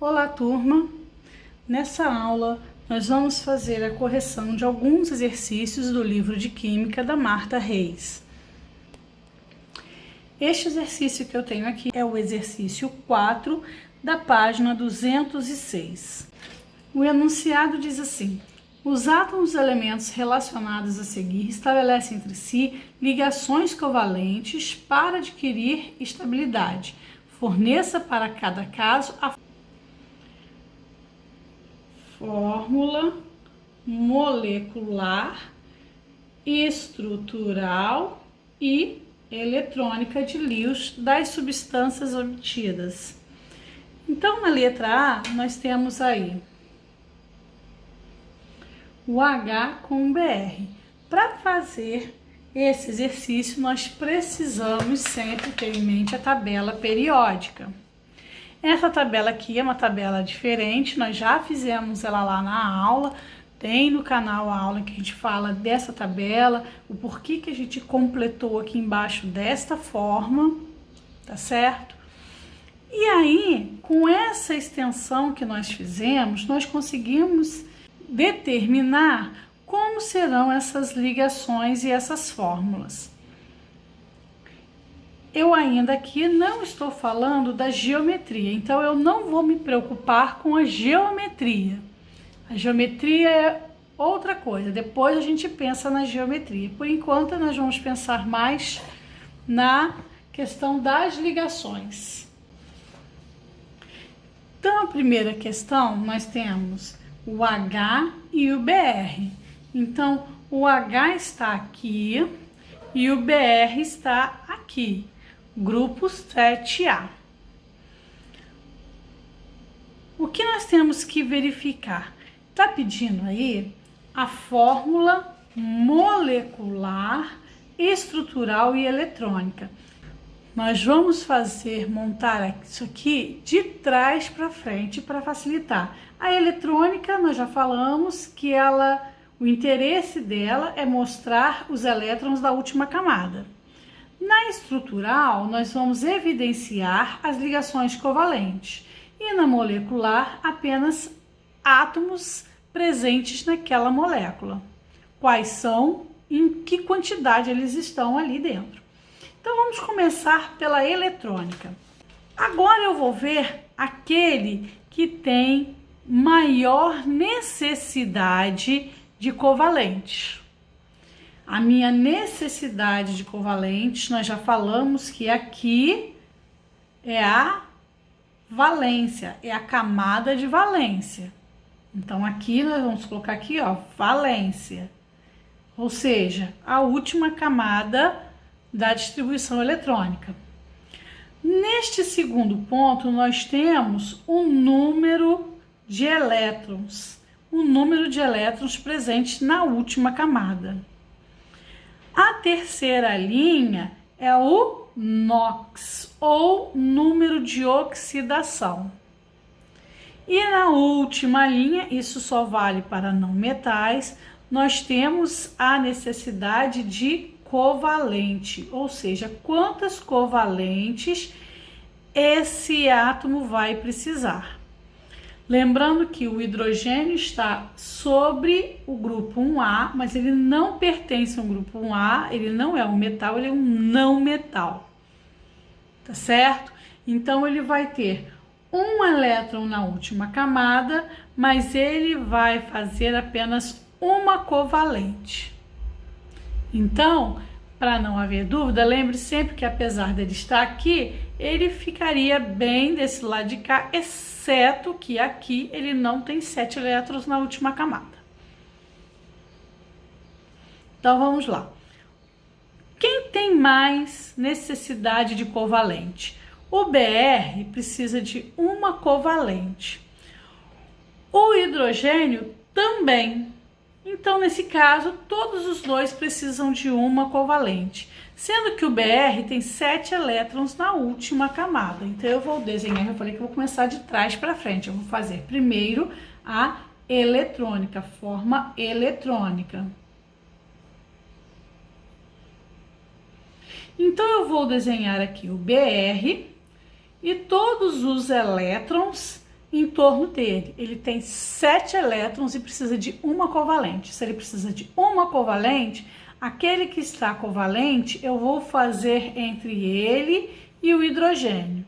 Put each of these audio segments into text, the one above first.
Olá, turma! Nessa aula, nós vamos fazer a correção de alguns exercícios do livro de Química da Marta Reis. Este exercício que eu tenho aqui é o exercício 4 da página 206. O enunciado diz assim: os átomos dos elementos relacionados a seguir estabelecem entre si ligações covalentes para adquirir estabilidade. Forneça para cada caso a fórmula molecular, estrutural e eletrônica de Lewis das substâncias obtidas. Então, na letra A, nós temos aí o H com o BR. Para fazer esse exercício, nós precisamos sempre ter em mente a tabela periódica. Essa tabela aqui é uma tabela diferente, nós já fizemos ela lá na aula, tem no canal a aula que a gente fala dessa tabela, o porquê que a gente completou aqui embaixo desta forma, tá certo? E aí, com essa extensão que nós fizemos, nós conseguimos determinar como serão essas ligações e essas fórmulas. Eu ainda aqui não estou falando da geometria, então eu não vou me preocupar com a geometria. A geometria é outra coisa, depois a gente pensa na geometria. Por enquanto, nós vamos pensar mais na questão das ligações. Então, a primeira questão, nós temos o H e o BR. Então, o H está aqui e o BR está aqui. Grupo 7A. O que nós temos que verificar? Está pedindo aí a fórmula molecular, estrutural e eletrônica. Nós vamos montar isso aqui de trás para frente para facilitar. A eletrônica, nós já falamos que o interesse dela é mostrar os elétrons da última camada. Na estrutural, nós vamos evidenciar as ligações covalentes e na molecular, apenas átomos presentes naquela molécula. Quais são e em que quantidade eles estão ali dentro. Então, vamos começar pela eletrônica. Agora eu vou ver aquele que tem maior necessidade de covalentes. A minha necessidade de covalentes, nós já falamos que aqui é a valência, é a camada de valência. Então, aqui nós vamos colocar aqui, ó, valência. Ou seja, a última camada da distribuição eletrônica. Neste segundo ponto, nós temos o número de elétrons. O número de elétrons presentes na última camada. A terceira linha é o NOx, ou número de oxidação. E na última linha, isso só vale para não metais, nós temos a necessidade de covalente, ou seja, quantas covalentes esse átomo vai precisar. Lembrando que o hidrogênio está sobre o grupo 1A, mas ele não pertence ao grupo 1A, ele não é um metal, ele é um não metal, tá certo? Então, ele vai ter um elétron na última camada, mas ele vai fazer apenas uma covalente. Então, para não haver dúvida, lembre sempre que apesar dele estar aqui, ele ficaria bem desse lado de cá, exceto que aqui ele não tem 7 elétrons na última camada. Então, vamos lá. Quem tem mais necessidade de covalente? O BR precisa de uma covalente. O hidrogênio também. Então, nesse caso, todos os dois precisam de uma covalente, sendo que o BR tem 7 elétrons na última camada. Então, eu vou desenhar, eu falei que eu vou começar de trás para frente. Eu vou fazer primeiro a eletrônica, forma eletrônica. Então, eu vou desenhar aqui o BR e todos os elétrons em torno dele. Ele tem 7 elétrons e precisa de uma covalente. Se ele precisa de uma covalente, aquele que está covalente eu vou fazer entre ele e o hidrogênio.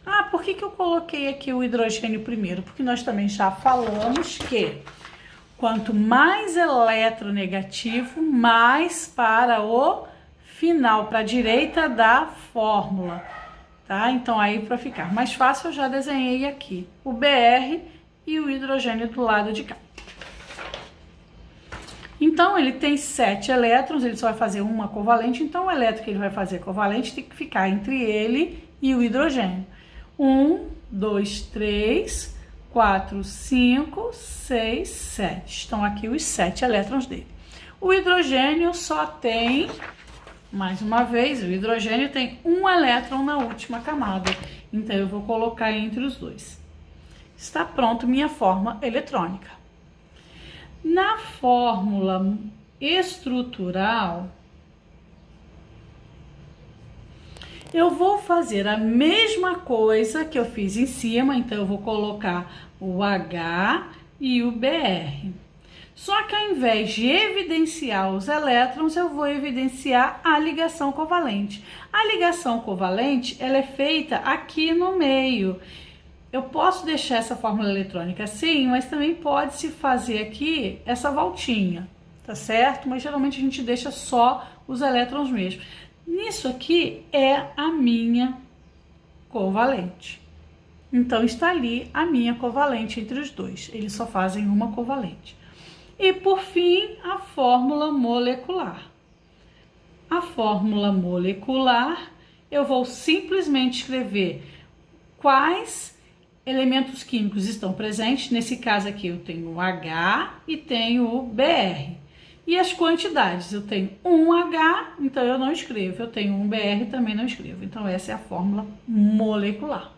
Ah, por que eu coloquei aqui o hidrogênio primeiro? Porque nós também já falamos que quanto mais eletronegativo, mais para o final, para a direita da fórmula, tá? Então aí para ficar mais fácil eu já desenhei aqui o Br e o hidrogênio do lado de cá. Então ele tem 7 elétrons, ele só vai fazer uma covalente, então o elétron que ele vai fazer covalente tem que ficar entre ele e o hidrogênio. 1, 2, 3, 4, 5, 6, 7. Estão aqui os 7 elétrons dele. O hidrogênio só tem, mais uma vez, o hidrogênio tem um elétron na última camada. Então eu vou colocar entre os dois. Está pronto minha forma eletrônica. Na fórmula estrutural, eu vou fazer a mesma coisa que eu fiz em cima, então eu vou colocar o H e o Br. Só que ao invés de evidenciar os elétrons, eu vou evidenciar a ligação covalente. A ligação covalente, ela é feita aqui no meio. Eu posso deixar essa fórmula eletrônica assim, mas também pode-se fazer aqui essa voltinha, tá certo? Mas geralmente a gente deixa só os elétrons mesmo. Nisso aqui é a minha covalente. Então está ali a minha covalente entre os dois. Eles só fazem uma covalente. E por fim, a fórmula molecular. A fórmula molecular, eu vou simplesmente escrever quais elementos químicos estão presentes. Nesse caso aqui eu tenho o H e tenho o Br. E as quantidades, eu tenho um H, então eu não escrevo. Eu tenho um Br, também não escrevo. Então essa é a fórmula molecular.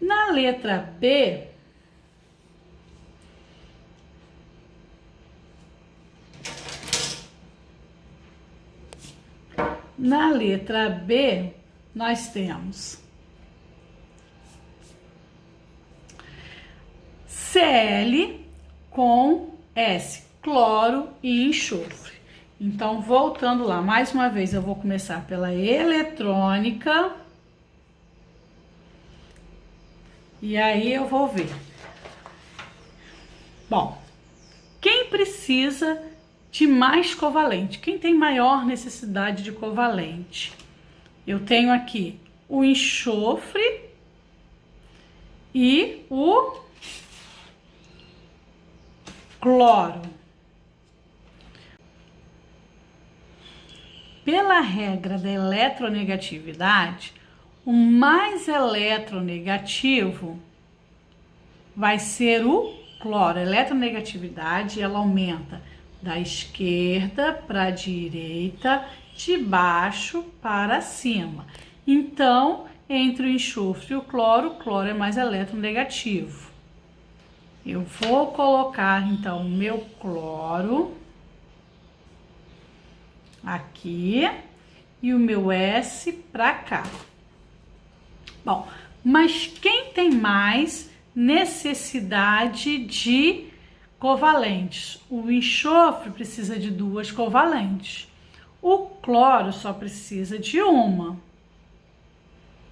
Na letra B, nós temos Cl com S, cloro e enxofre. Então, voltando lá, mais uma vez eu vou começar pela eletrônica. E aí eu vou ver. Bom, quem precisa de mais covalente? Quem tem maior necessidade de covalente? Eu tenho aqui o enxofre e o cloro. Pela regra da eletronegatividade, o mais eletronegativo vai ser o cloro. A eletronegatividade, ela aumenta da esquerda para a direita, de baixo para cima. Então, entre o enxofre e o cloro é mais eletronegativo. Eu vou colocar, então, o meu cloro aqui e o meu S para cá. Bom, mas quem tem mais necessidade de covalentes? O enxofre precisa de 2 covalentes. O cloro só precisa de uma.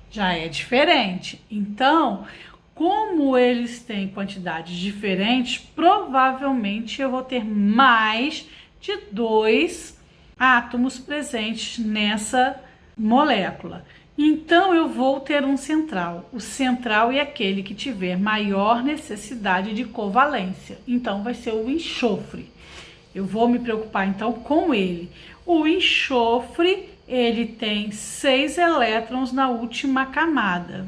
Já é diferente. Então, como eles têm quantidades diferentes, provavelmente eu vou ter mais de 2 átomos presentes nessa molécula. Então, eu vou ter um central. O central é aquele que tiver maior necessidade de covalência. Então, vai ser o enxofre. Eu vou me preocupar, então, com ele. O enxofre, ele tem 6 elétrons na última camada.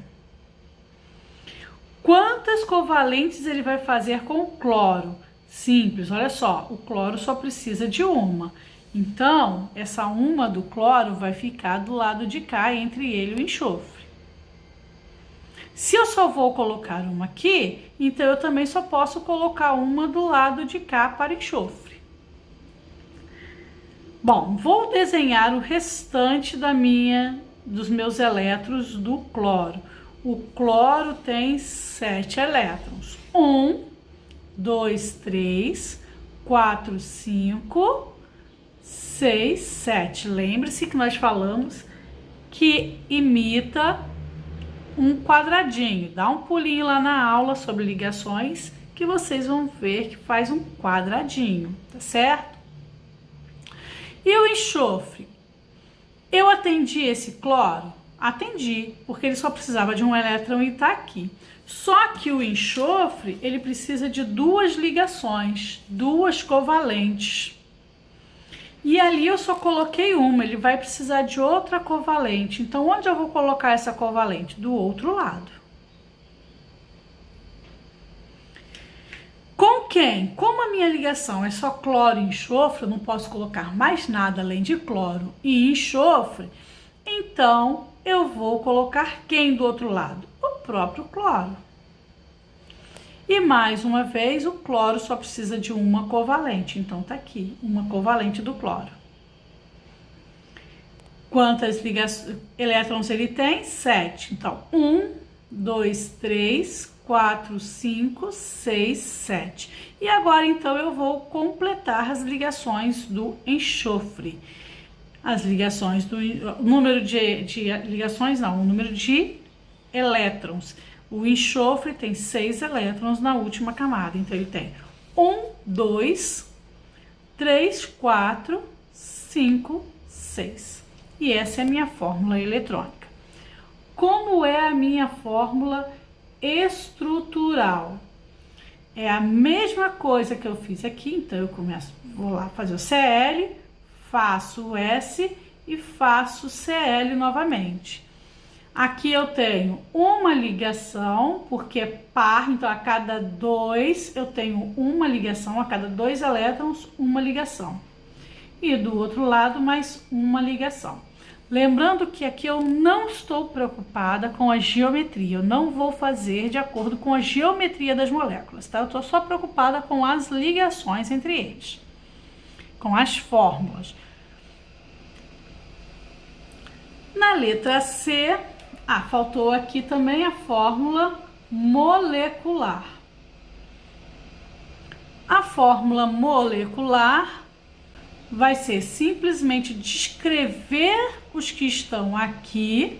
Quantas covalentes ele vai fazer com o cloro? Simples, olha só, o cloro só precisa de uma. Então, essa uma do cloro vai ficar do lado de cá, entre ele e o enxofre. Se eu só vou colocar uma aqui, então eu também só posso colocar uma do lado de cá para enxofre. Bom, vou desenhar o restante dos meus elétrons do cloro. o cloro tem 7 elétrons. 1, 2, 3, 4, 5, 6, 7. Lembre-se que nós falamos que imita um quadradinho. Dá um pulinho lá na aula sobre ligações que vocês vão ver que faz um quadradinho, tá certo? E o enxofre? Eu atendi esse cloro? Atendi, porque ele só precisava de um elétron e tá aqui. Só que o enxofre, ele precisa de 2 ligações, 2 covalentes. E ali eu só coloquei uma, ele vai precisar de outra covalente. Então, onde eu vou colocar essa covalente? Do outro lado. Com quem? Como a minha ligação é só cloro e enxofre, eu não posso colocar mais nada além de cloro e enxofre, então eu vou colocar quem do outro lado? O próprio cloro. E mais uma vez, o cloro só precisa de uma covalente, então tá aqui, uma covalente do cloro. Quantas elétrons ele tem? 7. Então, 1, 2, 3, 4, 5, 6, 7. E agora, então, eu vou completar as ligações do enxofre. As ligações do... O número de ligações, não, o número de elétrons. O enxofre tem 6 elétrons na última camada. Então, ele tem 1, 2, 3, 4, 5, 6. E essa é a minha fórmula eletrônica. Como é a minha fórmula estrutural? É a mesma coisa que eu fiz aqui. Então, eu começo, vou lá fazer o Cl, faço o S e faço Cl novamente. Aqui eu tenho uma ligação, porque é par, então a cada 2 eu tenho uma ligação, a cada 2 elétrons, uma ligação. E do outro lado, mais uma ligação. Lembrando que aqui eu não estou preocupada com a geometria, eu não vou fazer de acordo com a geometria das moléculas, tá? Eu estou só preocupada com as ligações entre eles, com as fórmulas. Na letra C... faltou aqui também a fórmula molecular. A fórmula molecular vai ser simplesmente descrever os que estão aqui,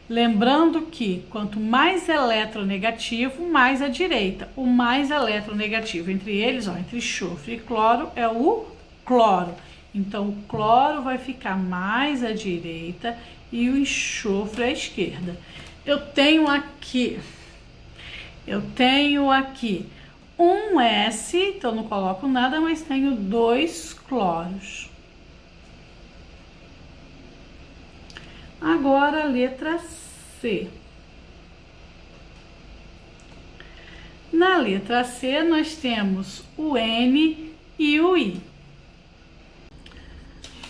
lembrando que quanto mais eletronegativo, mais à direita. O mais eletronegativo entre eles, entre enxofre e cloro, é o cloro. Então, o cloro vai ficar mais à direita e o enxofre à esquerda. Eu tenho aqui um S, então não coloco nada, mas tenho 2 cloros. Agora a letra C. Na letra C nós temos o N e o I.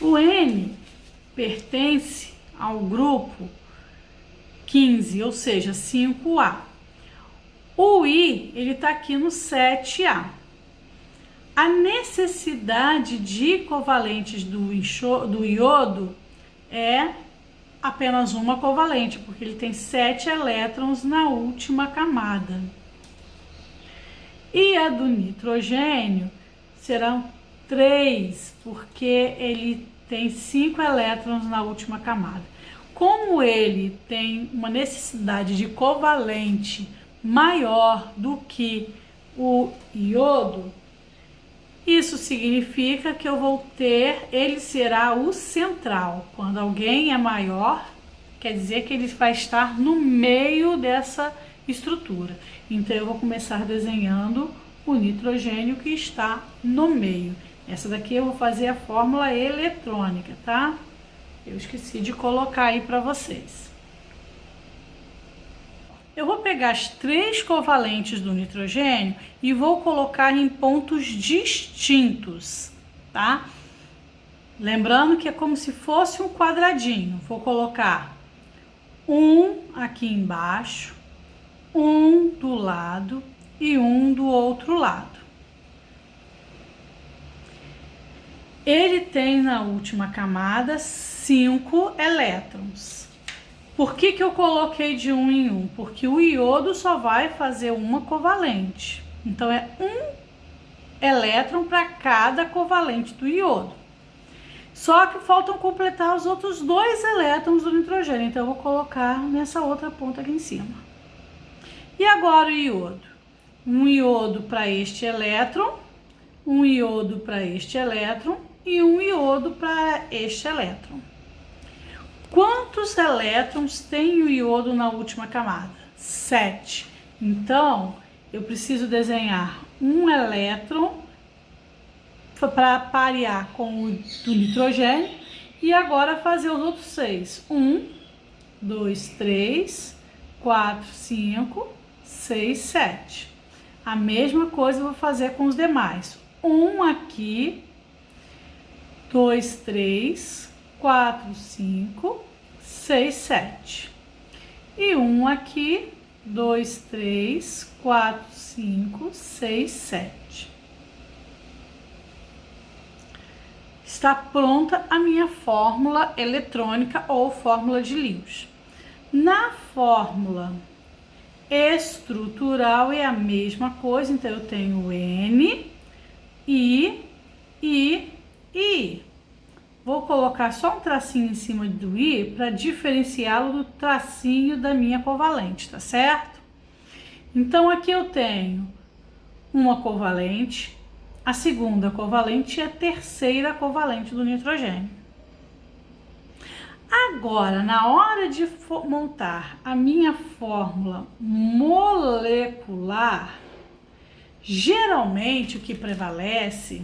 O N pertence ao grupo 15, ou seja, 5A. O I, ele está aqui no 7A. A necessidade de covalentes do iodo é apenas uma covalente, porque ele tem 7 elétrons na última camada. E a do nitrogênio serão 3, porque ele tem 5 elétrons na última camada. Como ele tem uma necessidade de covalente maior do que o iodo, isso significa que eu vou ter, ele será o central. Quando alguém é maior, quer dizer que ele vai estar no meio dessa estrutura. Então, eu vou começar desenhando o nitrogênio que está no meio. Essa daqui eu vou fazer a fórmula eletrônica, tá? Eu esqueci de colocar aí para vocês. Eu vou pegar as 3 covalentes do nitrogênio e vou colocar em pontos distintos, tá? Lembrando que é como se fosse um quadradinho. Vou colocar um aqui embaixo, um do lado e um do outro lado. Ele tem na última camada 5 elétrons. Por que eu coloquei de 1 em 1? Porque o iodo só vai fazer uma covalente. Então, é um elétron para cada covalente do iodo. Só que faltam completar os outros 2 elétrons do nitrogênio. Então, eu vou colocar nessa outra ponta aqui em cima. E agora o iodo? Um iodo para este elétron, um iodo para este elétron e um iodo para este elétron. Quantos elétrons tem o iodo na última camada? 7. Então, eu preciso desenhar um elétron para parear com o do nitrogênio e agora fazer os outros 6. 1, 2, 3, 4, 5, 6, 7. A mesma coisa eu vou fazer com os demais. 1 aqui, 2, 3, 4, 5, 6, 7. E 1 aqui, 2, 3, 4, 5, 6, 7. Está pronta a minha fórmula eletrônica ou fórmula de Lewis. Na fórmula estrutural é a mesma coisa, então eu tenho N, I. Vou colocar só um tracinho em cima do I para diferenciá-lo do tracinho da minha covalente, tá certo? Então, aqui eu tenho uma covalente, a segunda covalente e a terceira covalente do nitrogênio. Agora, na hora de montar a minha fórmula molecular, geralmente o que prevalece,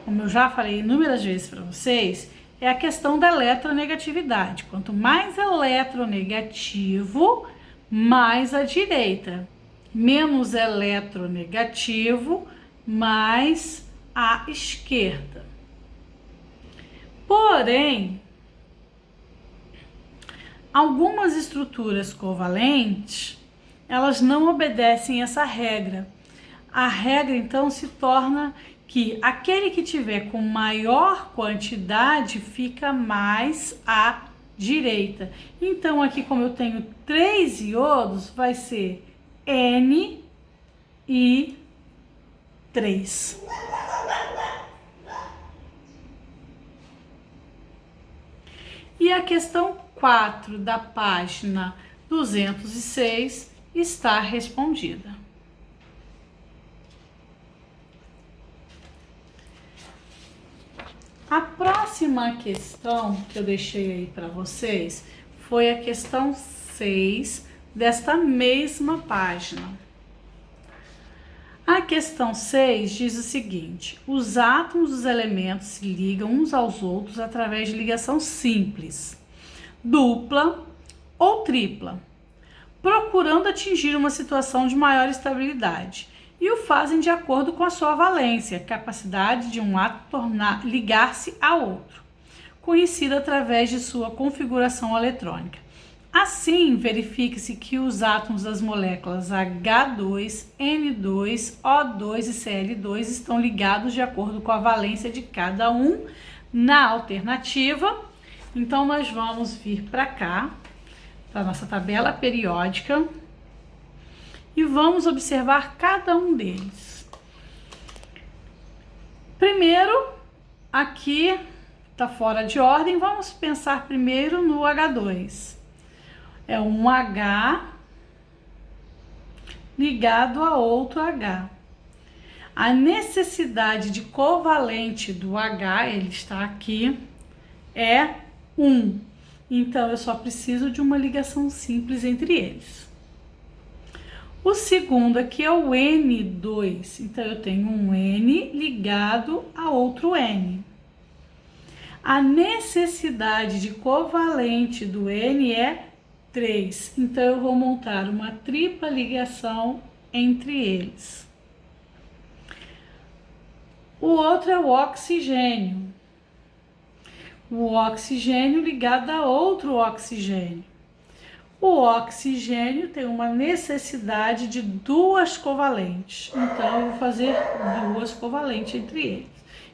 como eu já falei inúmeras vezes para vocês, é a questão da eletronegatividade. Quanto mais eletronegativo, mais à direita. Menos eletronegativo, mais à esquerda. Porém, algumas estruturas covalentes, elas não obedecem essa regra. A regra, então, se torna que aquele que tiver com maior quantidade fica mais à direita. Então, aqui, como eu tenho 3 iodos, vai ser N e 3. E a questão 4 da página 206 está respondida. A próxima questão que eu deixei aí para vocês foi a questão 6 desta mesma página. A questão 6 diz o seguinte: os átomos dos elementos se ligam uns aos outros através de ligação simples, dupla ou tripla, procurando atingir uma situação de maior estabilidade, e o fazem de acordo com a sua valência, capacidade de um átomo ligar-se a outro, conhecida através de sua configuração eletrônica. Assim, verifique-se que os átomos das moléculas H2, N2, O2 e Cl2 estão ligados de acordo com a valência de cada um na alternativa. Então, nós vamos vir para cá, para a nossa tabela periódica, e vamos observar cada um deles. Primeiro, aqui está fora de ordem, vamos pensar primeiro no H2. É um H ligado a outro H. A necessidade de covalente do H, ele está aqui, é 1. Então, eu só preciso de uma ligação simples entre eles. O segundo aqui é o N2. Então, eu tenho um N ligado a outro N. A necessidade de covalente do N é 3. Então, eu vou montar uma tripla ligação entre eles. O outro é o oxigênio. O oxigênio ligado a outro oxigênio. O oxigênio tem uma necessidade de 2 covalentes. Então, eu vou fazer 2 covalentes entre eles.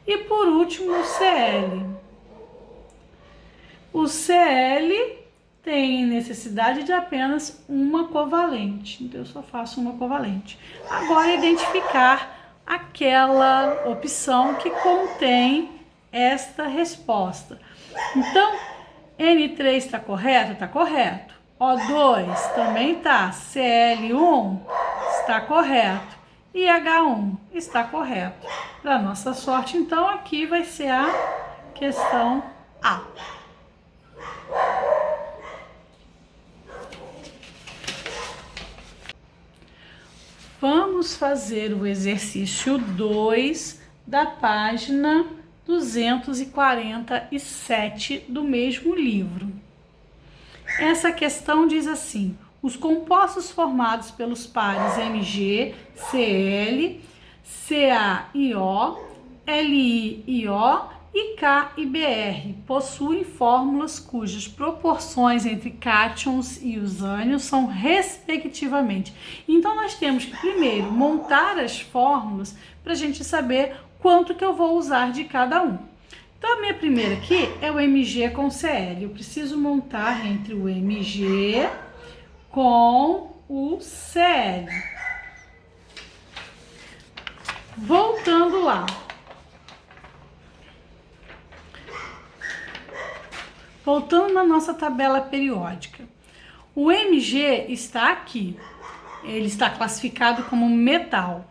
E por último, o Cl. O Cl tem necessidade de apenas uma covalente, então eu só faço uma covalente. Agora, identificar aquela opção que contém esta resposta. Então, N3 está correto? Está correto. O2 também está. Cl1 está correto. E H1 está correto. Para nossa sorte, então, aqui vai ser a questão A. Vamos fazer o exercício 2 da página 247 do mesmo livro. Essa questão diz assim: os compostos formados pelos pares Mg, Cl, Ca e O, Li e O e K e Br possuem fórmulas cujas proporções entre cátions e os ânions são respectivamente. Então, nós temos que primeiro montar as fórmulas para a gente saber quanto que eu vou usar de cada um. Então, a minha primeira aqui é o Mg com Cl. Eu preciso montar entre o Mg com o Cl. Voltando lá. Voltando na nossa tabela periódica. O Mg está aqui. Ele está classificado como metal.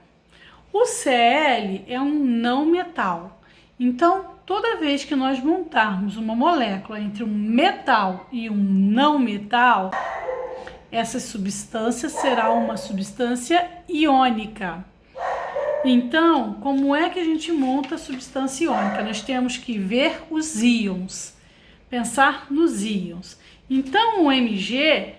O Cl é um não metal. Então, toda vez que nós montarmos uma molécula entre um metal e um não metal, essa substância será uma substância iônica. Então, como é que a gente monta a substância iônica? Nós temos que ver os íons, pensar nos íons. Então, o Mg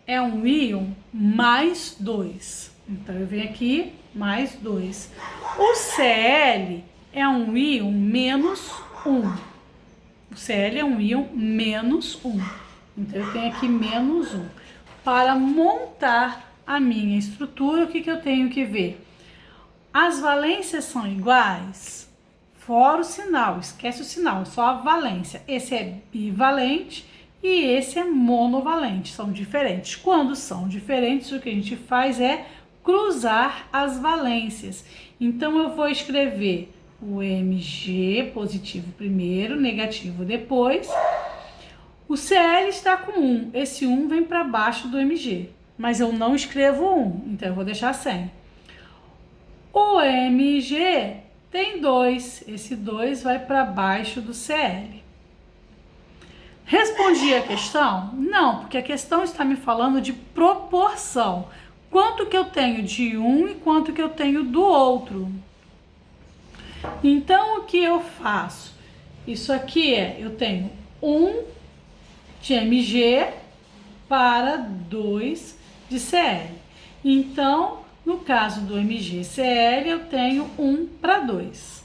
é um íon mais 2. Então, eu venho aqui, mais 2. O Cl é um íon menos 1. O Cl é um íon menos 1. Então, eu tenho aqui menos 1. Para montar a minha estrutura, o que eu tenho que ver? As valências são iguais? Fora o sinal, esquece o sinal, só a valência. Esse é bivalente e esse é monovalente, são diferentes. Quando são diferentes, o que a gente faz é cruzar as valências. Então, eu vou escrever o Mg positivo primeiro, negativo depois. O Cl está com 1, esse 1 vem para baixo do Mg, mas eu não escrevo 1, então eu vou deixar sem. O Mg tem 2, esse 2 vai para baixo do Cl. Respondi a questão? Não, porque a questão está me falando de proporção. Quanto que eu tenho de um e quanto que eu tenho do outro. Então, o que eu faço? Isso aqui eu tenho 1 de Mg para 2 de Cl. Então, no caso do MgCl, eu tenho 1 para 2.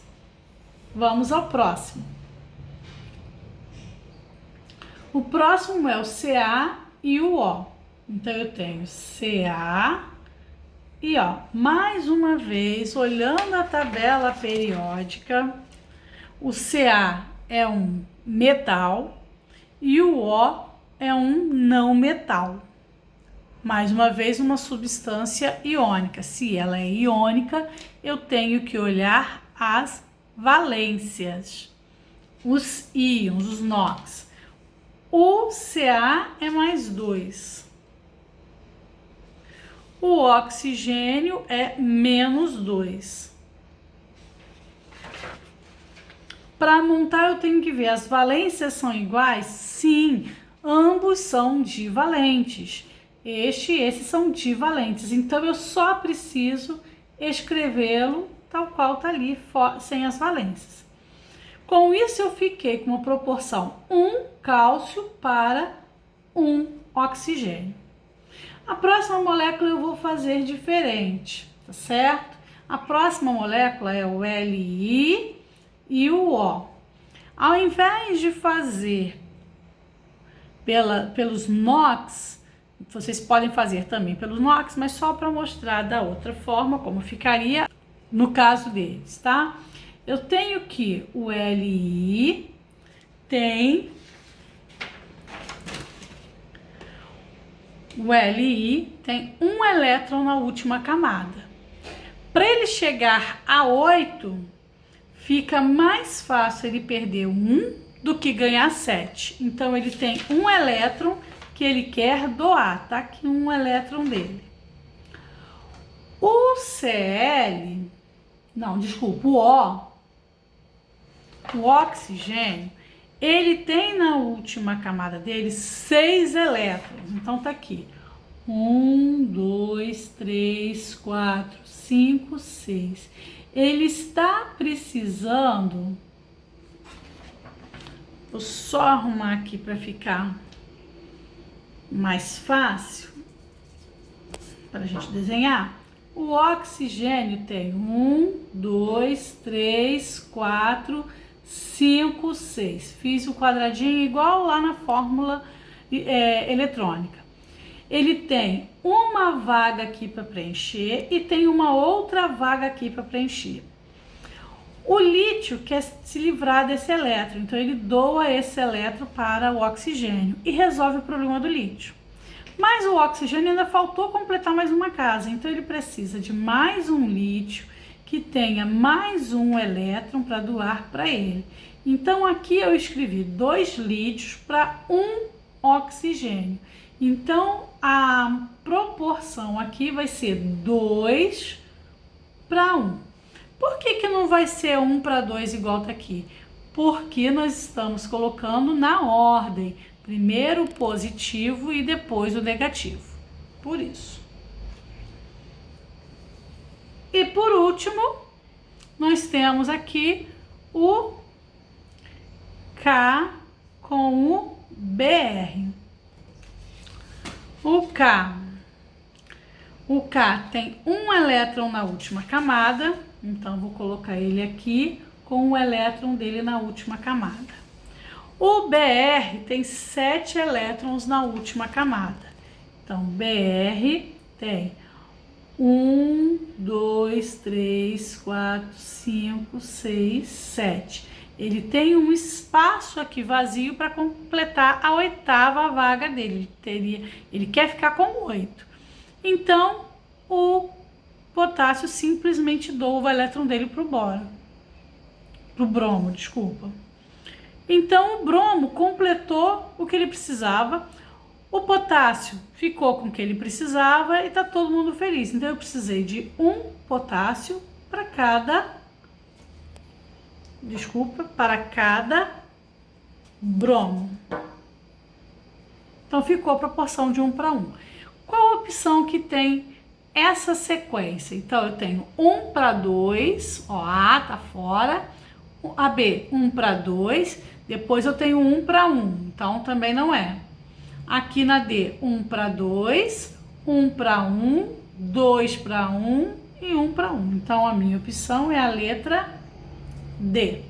Vamos ao próximo. O próximo é o Ca e o O. Então, eu tenho Ca e O. Mais uma vez, olhando a tabela periódica, o Ca é um metal e o O é um não metal. Mais uma vez, uma substância iônica. Se ela é iônica, eu tenho que olhar as valências, os íons, os NOx. O Ca é mais 2. O oxigênio é menos 2. Para montar, eu tenho que ver, as valências são iguais? Sim, ambos são divalentes. Este e esse são divalentes, então eu só preciso escrevê-lo tal qual está ali, sem as valências. Com isso, eu fiquei com uma proporção 1 cálcio para 1 oxigênio. A próxima molécula eu vou fazer diferente, tá certo? A próxima molécula é o Li e o O. Ao invés de fazer pelos NOx, vocês podem fazer também pelos NOx, mas só para mostrar da outra forma como ficaria no caso deles, tá? Eu tenho que o Li tem o Li tem um elétron na última camada. Para ele chegar a 8, fica mais fácil ele perder um do que ganhar 7. Então, ele tem um elétron que ele quer doar. Tá aqui um elétron dele. O Cl, não, desculpa, o oxigênio, ele tem na última camada dele 6 elétrons. Então, tá aqui. 1, 2, 3, 4, 5, 6. Ele está precisando... Vou só arrumar aqui para ficar mais fácil para a gente desenhar. O oxigênio tem 1, 2, 3, 4, 5, 6. Fiz o quadradinho igual lá na fórmula eletrônica. Ele tem uma vaga aqui para preencher e tem uma outra vaga aqui para preencher. O lítio quer se livrar desse elétron, então ele doa esse elétron para o oxigênio e resolve o problema do lítio. Mas o oxigênio ainda faltou completar mais uma casa, então ele precisa de mais um lítio que tenha mais um elétron para doar para ele. Então aqui eu escrevi 2 lítios para 1 oxigênio. Então a proporção aqui vai ser 2 para 1. Por que não vai ser 1 para 2 igual tá aqui? Porque nós estamos colocando na ordem. Primeiro o positivo e depois o negativo. Por isso. E por último, nós temos aqui o K com o Br. O K tem um elétron na última camada, então vou colocar ele aqui com o elétron dele na última camada. O Br tem 7 elétrons na última camada. Então, Br tem 1, 2, 3, 4, 5, 6, 7. Ele tem um espaço aqui vazio para completar a 8ª vaga dele. Ele quer ficar com 8. Então, o potássio simplesmente doa o elétron dele para o bromo, desculpa. Então, o bromo completou o que ele precisava, o potássio ficou com o que ele precisava e está todo mundo feliz. Então, eu precisei de um potássio para cada bromo. Então, ficou a proporção de 1 para 1. Qual a opção que tem essa sequência? Então, eu tenho 1 para 2, ó, A tá fora, a B 1 para 2, depois eu tenho 1 para 1, então também não é. Aqui na D, 1 para 2, 1 para 1, 2 para 1 e 1 para 1. Então, a minha opção é a letra D.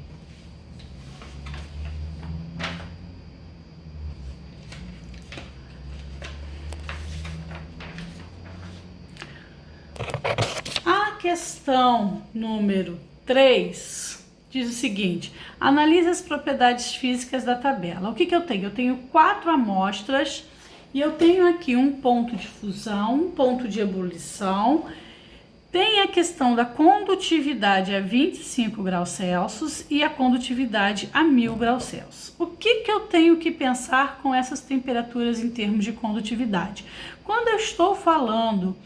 A questão número 3 diz o seguinte: analise as propriedades físicas da tabela. O que eu tenho? Eu tenho 4 amostras e eu tenho aqui um ponto de fusão, um ponto de ebulição. Tem a questão da condutividade a 25 graus Celsius e a condutividade a 1000 graus Celsius. O que eu tenho que pensar com essas temperaturas em termos de condutividade? Quando eu estou falando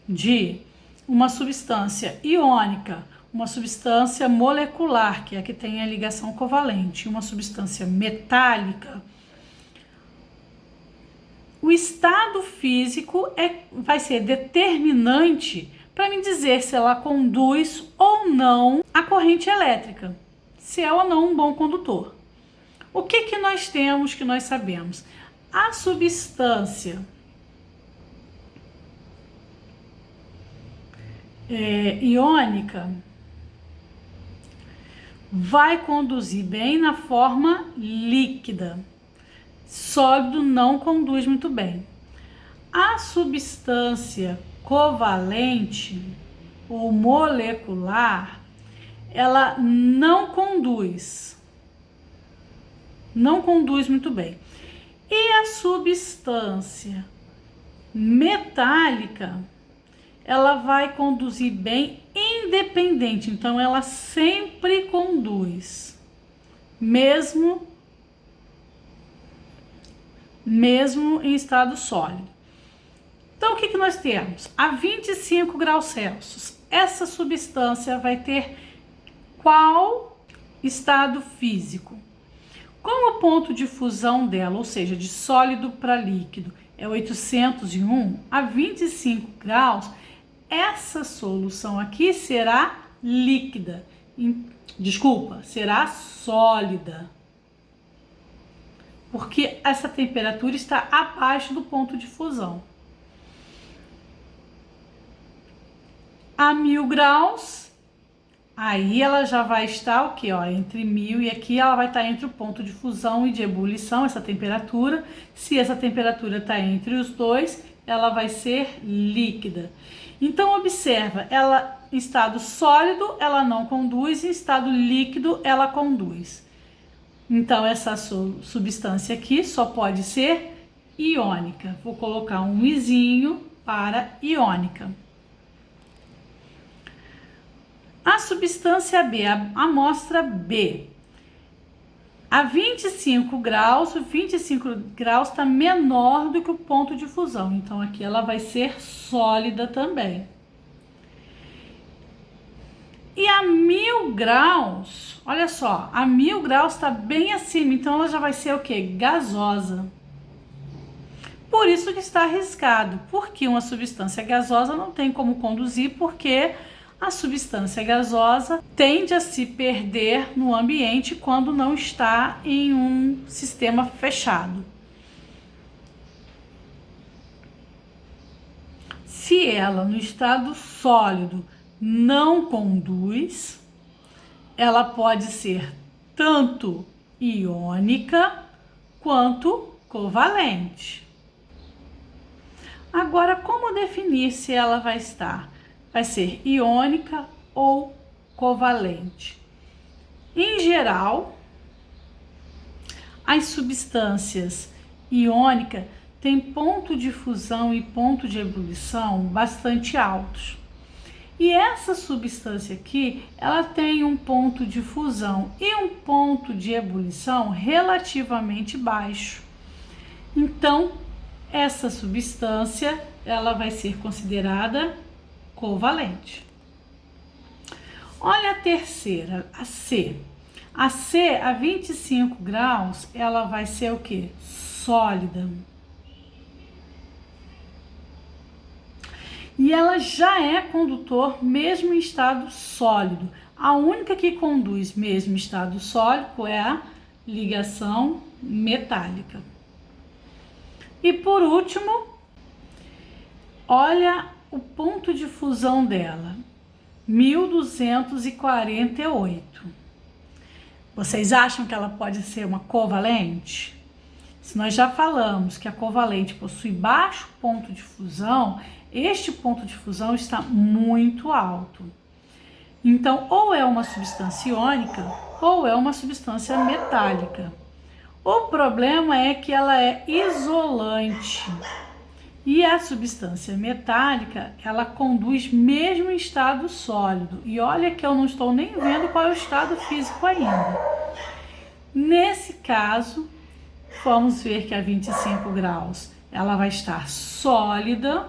de uma substância iônica, uma substância molecular, que é a que tem a ligação covalente, uma substância metálica, o estado físico vai ser determinante para me dizer se ela conduz ou não a corrente elétrica, se é ou não um bom condutor. O que nós temos, que nós sabemos? A substância iônica vai conduzir bem na forma líquida. Sólido não conduz muito bem. A substância covalente ou molecular, ela não conduz muito bem. E a substância metálica, ela vai conduzir bem independente, então ela sempre conduz, mesmo em estado sólido. Então, o que nós temos? A 25 graus Celsius, essa substância vai ter qual estado físico? Como o ponto de fusão dela, ou seja, de sólido para líquido, é 801, a 25 graus, essa solução aqui será líquida. Desculpa, será sólida. Porque essa temperatura está abaixo do ponto de fusão. A 1000 graus, aí ela já vai estar o que? Entre 1000 e aqui ela vai estar entre o ponto de fusão e de ebulição, essa temperatura. Se essa temperatura está entre os dois, ela vai ser líquida. Então observa, ela em estado sólido ela não conduz, em estado líquido ela conduz. Então essa substância aqui só pode ser iônica. Vou colocar um izinho para iônica. A substância B, a amostra B, a 25 graus, o 25 graus está menor do que o ponto de fusão, então aqui ela vai ser sólida também. E a 1000 graus, olha só, a 1000 graus está bem acima, então ela já vai ser o que? Gasosa. Por isso que está arriscado, porque uma substância gasosa não tem como conduzir, porque a substância gasosa tende a se perder no ambiente quando não está em um sistema fechado. Se ela no estado sólido não conduz, ela pode ser tanto iônica quanto covalente. Agora, como definir se ela vai estar? Vai ser iônica ou covalente. Em geral, as substâncias iônicas têm ponto de fusão e ponto de ebulição bastante altos. E essa substância aqui, ela tem um ponto de fusão e um ponto de ebulição relativamente baixo. Então, essa substância, ela vai ser considerada covalente. Olha a terceira, a C. A C, a 25 graus, ela vai ser o que? Sólida. E ela já é condutor mesmo em estado sólido. A única que conduz mesmo em estado sólido é a ligação metálica. E por último, olha o ponto de fusão dela, 1248. Vocês acham que ela pode ser uma covalente? Se nós já falamos que a covalente possui baixo ponto de fusão, este ponto de fusão está muito alto. Então, ou é uma substância iônica ou é uma substância metálica. O problema é que ela é isolante. E a substância metálica, ela conduz mesmo em estado sólido. E olha que eu não estou nem vendo qual é o estado físico ainda. Nesse caso, vamos ver que a 25 graus, ela vai estar sólida.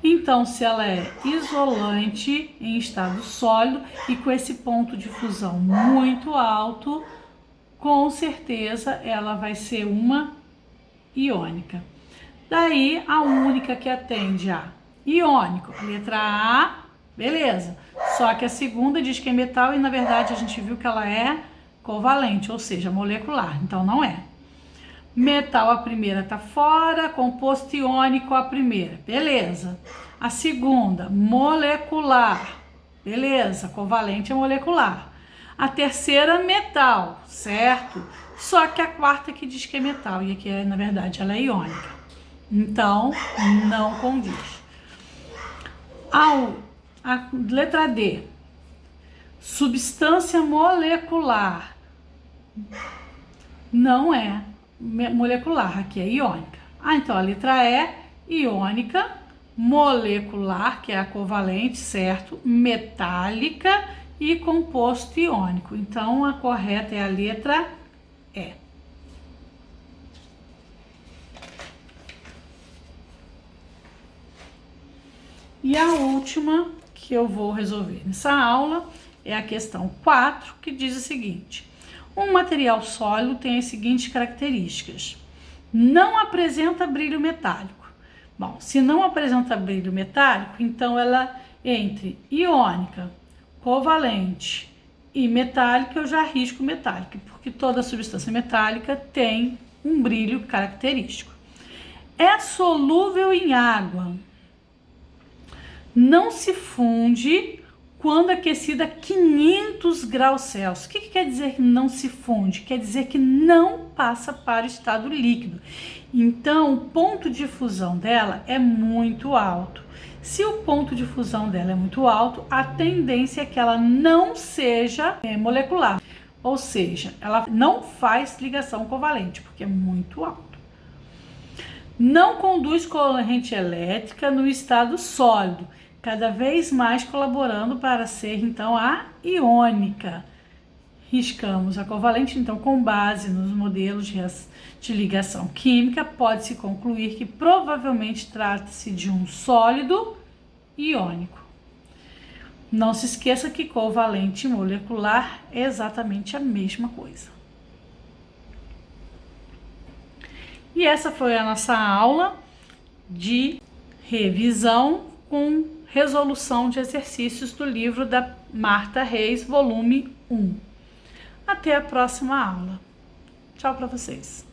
Então, se ela é isolante em estado sólido e com esse ponto de fusão muito alto, com certeza ela vai ser uma iônica. Daí, a única que atende a iônico, letra A, beleza. Só que a segunda diz que é metal e, na verdade, a gente viu que ela é covalente, ou seja, molecular. Então, não é. Metal, a primeira tá fora, composto iônico, a primeira, beleza. A segunda, molecular, beleza, covalente é molecular. A terceira, metal, certo? Só que a quarta que diz que é metal, e aqui, na verdade, ela é iônica. Então, não condiz. A letra D, substância molecular, não é molecular, aqui é iônica. Então a letra E, iônica, molecular, que é a covalente, certo? Metálica e composto iônico. Então a correta é a letra E. E a última que eu vou resolver nessa aula é a questão 4, que diz o seguinte: um material sólido tem as seguintes características. Não apresenta brilho metálico. Bom, se não apresenta brilho metálico, então ela entre iônica, covalente e metálica, eu já risco metálica, porque toda substância metálica tem um brilho característico. É solúvel em água. Não se funde quando aquecida a 500 graus Celsius. O que quer dizer que não se funde? Quer dizer que não passa para o estado líquido. Então, o ponto de fusão dela é muito alto. Se o ponto de fusão dela é muito alto, a tendência é que ela não seja molecular. Ou seja, ela não faz ligação covalente, porque é muito alto. Não conduz corrente elétrica no estado sólido, cada vez mais colaborando para ser, então, a iônica. Riscamos a covalente, então, com base nos modelos de ligação química, pode-se concluir que provavelmente trata-se de um sólido iônico. Não se esqueça que covalente e molecular é exatamente a mesma coisa. E essa foi a nossa aula de revisão com resolução de exercícios do livro da Marta Reis, volume 1. Até a próxima aula. Tchau para vocês.